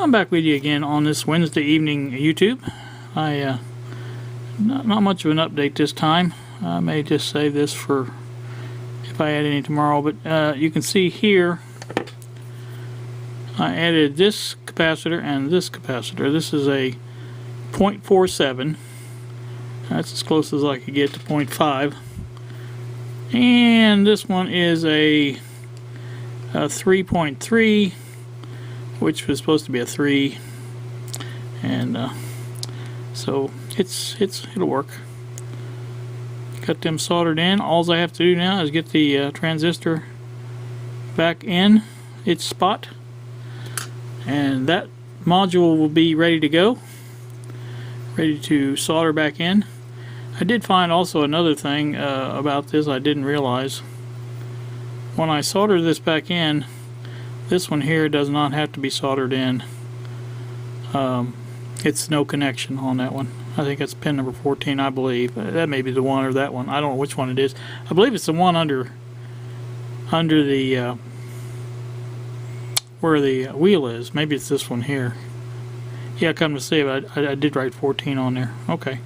I'm back with you again on this Wednesday evening YouTube. Not much of an update this time. I may just save this for if I add any tomorrow, but you can see here I added this capacitor and this capacitor. This is a 0.47. That's as close as I could get to 0.5. And this one is a 3.3, which was supposed to be a 3, and so it'll work. Got them soldered in. All I have to do now is get the transistor back in its spot, and that module will be ready to go, ready to solder back in. I did find also another thing about this I didn't realize. When I solder this back in, this one here does not have to be soldered in. It's no connection on that one. I think it's pin number 14, I believe. That may be the one or that one. I don't know which one it is. I believe it's the one under the where the wheel is. Maybe it's this one here. Yeah, come to see it, I did write 14 on there. Okay.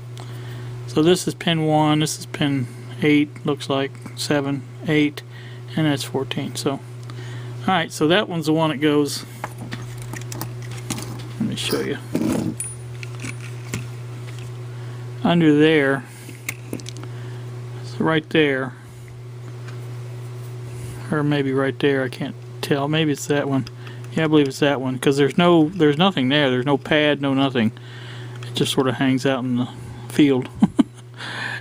So this is pin 1, this is pin 8, looks like 7, 8, and that's 14. So, alright, so that one's the one that goes. Let me show you. Under there, so right there, or maybe right there, I can't tell. Maybe it's that one. Yeah, I believe it's that one, because there's nothing there. There's no pad, no nothing. It just sort of hangs out in the field.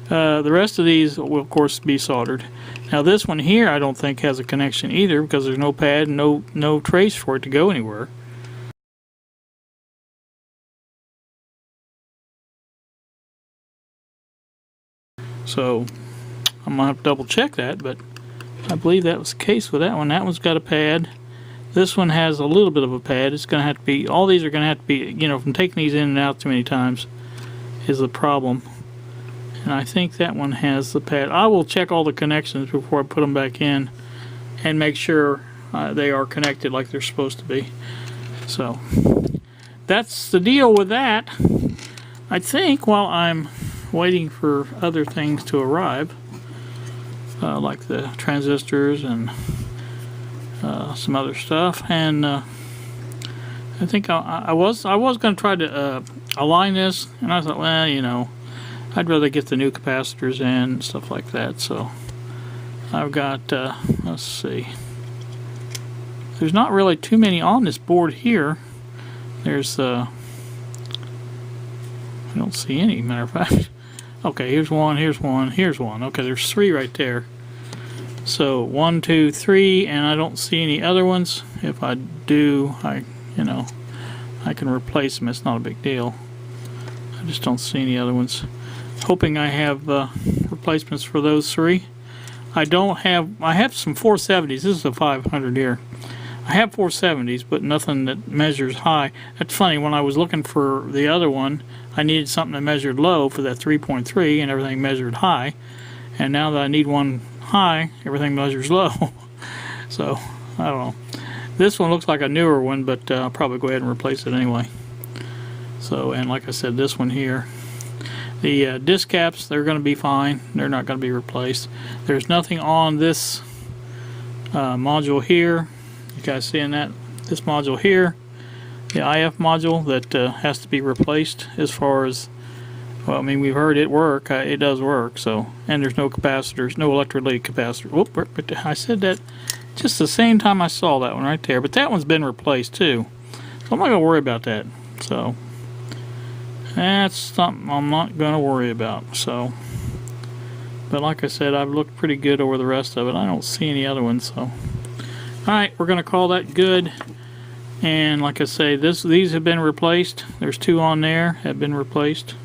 The rest of these will of course be soldered. Now this one here I don't think has a connection either, because there's no pad and no trace for it to go anywhere. So I'm gonna have to double check that, but I believe that was the case with that one. That one's got a pad. This one has a little bit of a pad. It's gonna have to be, all these are gonna have to be, you know, from taking these in and out too many times is the problem. And I think that one has the pad. I will check all the connections before I put them back in and make sure they are connected like they're supposed to be. So that's the deal with that. I think while I'm waiting for other things to arrive, like the transistors and some other stuff, and I think I was going to try to align this, and I thought, well, you know, I'd rather get the new capacitors in and stuff like that. So I've got, let's see, there's not really too many on this board here. There's, I don't see any, matter of fact. Okay, here's one, here's one, here's one. Okay, there's 3 right there. So 1, 2, 3, and I don't see any other ones. If I do, I can replace them. It's not a big deal. I just don't see any other ones. Hoping I have replacements for those 3. I have some 470s. This is a 500 here. I have 470s, but nothing that measures high. That's funny, when I was looking for the other one, I needed something that measured low for that 3.3, and everything measured high. And now that I need one high, everything measures low. So, I don't know. This one looks like a newer one, but I'll probably go ahead and replace it anyway. So, and like I said, this one here. The disc caps, they're going to be fine. They're not going to be replaced. There's nothing on this module here. You guys seeing that? This module here, the IF module that has to be replaced. As far as, well, I mean, we've heard it work. It does work. So, and there's no capacitors, no electrolytic capacitor. Whoop! I said that just the same time I saw that one right there. But that one's been replaced too. So I'm not going to worry about that. So that's something I'm not going to worry about. So, but like I said, I've looked pretty good over the rest of it. I don't see any other ones. So, alright, we're going to call that good. And like I say, these have been replaced. There's 2 on there have been replaced.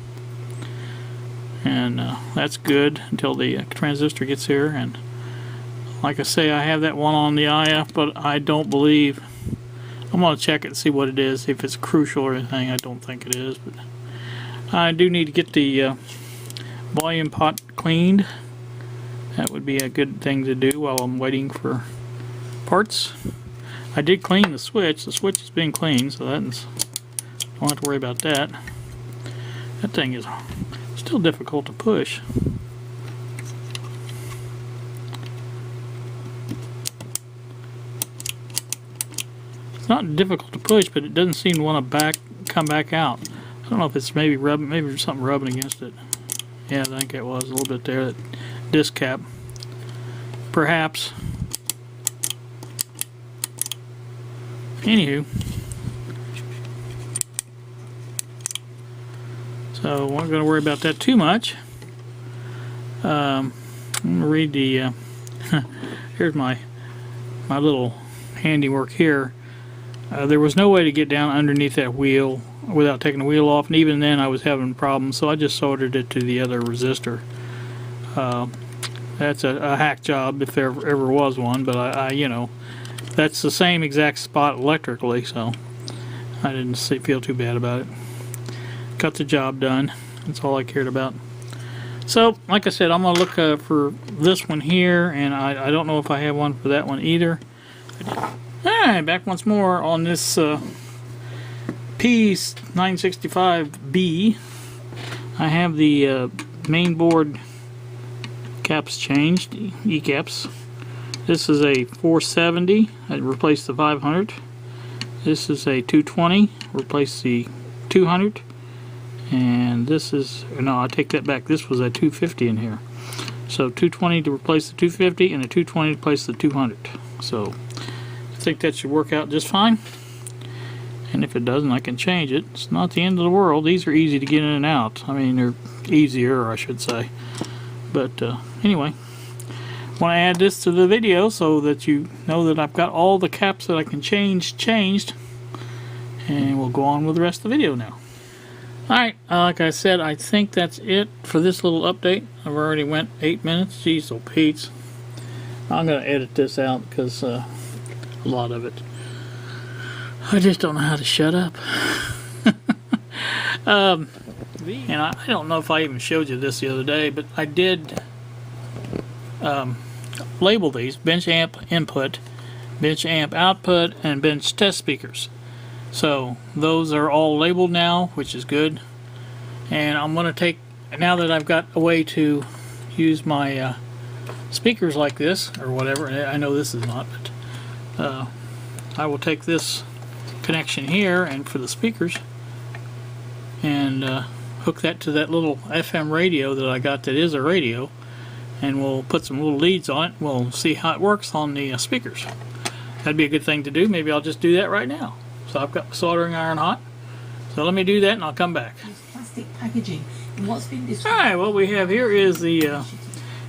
And that's good until the transistor gets here. And like I say, I have that one on the IF, but I don't believe. I'm going to check it and see what it is, if it's crucial or anything. I don't think it is, but I do need to get the volume pot cleaned. That would be a good thing to do while I'm waiting for parts. I did clean the switch. The switch is being cleaned, so that's Don't have to worry about that. That thing is still difficult to push. It's not difficult to push, but it doesn't seem to want to come back out. I don't know if it's maybe something rubbing against it. Yeah, I think it was a little bit there. That disc cap, perhaps. Anywho, so we're not going to worry about that too much. I'm going to read the. Here's my little handiwork here. There was no way to get down underneath that wheel without taking the wheel off, and even then I was having problems, so I just soldered it to the other resistor. That's a hack job if there ever was one, but I you know, that's the same exact spot electrically, so I didn't feel too bad about it. Got the job done. That's all I cared about. So, like I said, I'm going to look for this one here, and I don't know if I have one for that one either. Alright, back once more on this P-965B. I have the main board caps changed, E-caps. This is a 470, I replaced the 500. This is a 220, replaced the 200. And this is, no, I take that back, this was a 250 in here. So 220 to replace the 250 and a 220 to replace the 200. So I think that should work out just fine. And if it doesn't, I can change it. It's not the end of the world. These are easy to get in and out. I mean, they're easier, I should say. But anyway, I want to add this to the video so that you know that I've got all the caps that I can change changed. And we'll go on with the rest of the video now. Alright, like I said, I think that's it for this little update. I've already went 8 minutes. Jeez, oh Pete's. I'm going to edit this out because a lot of it, I just don't know how to shut up. And I don't know if I even showed you this the other day, but I did label these bench amp input, bench amp output, and bench test speakers. So those are all labeled now, which is good. And I'm going to take, now that I've got a way to use my speakers like this or whatever, I know this is not, but I will take this connection here and for the speakers and hook that to that little FM radio that I got that is a radio, and we'll put some little leads on it. We'll see how it works on the speakers. That'd be a good thing to do. Maybe I'll just do that right now. So I've got the soldering iron hot. So let me do that and I'll come back. Plastic packaging. And what's been Alright, what we have here is the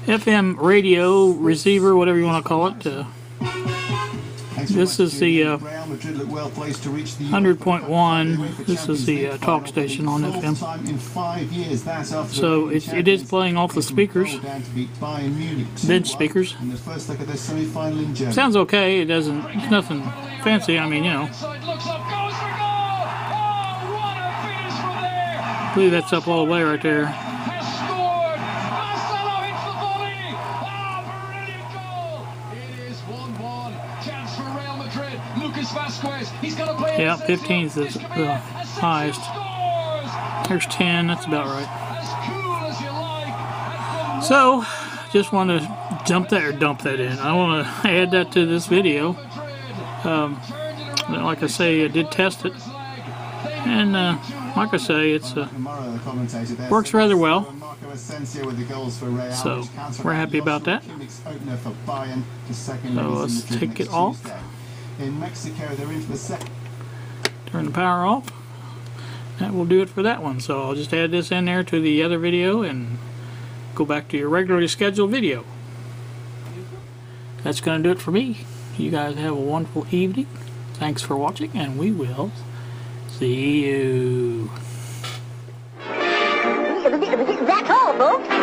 FM radio receiver, whatever you want to call it. This is the 100.1. This is the talk station on FM. So it is playing off the speakers, bench speakers. Sounds okay. It doesn't. It's nothing fancy. I mean, you know. I believe that's up all the way right there. Yeah, 15 is the highest. There's 10, that's about right. So, just want to dump that in. I want to add that to this video. Like I say, I did test it. And like I say, it's works rather well. So, we're happy about that. So, let's take it off. In Mexico, they're into the Turn the power off. That will do it for that one. So I'll just add this in there to the other video and go back to your regularly scheduled video. That's going to do it for me. You guys have a wonderful evening. Thanks for watching, and we will see you. That's all, folks.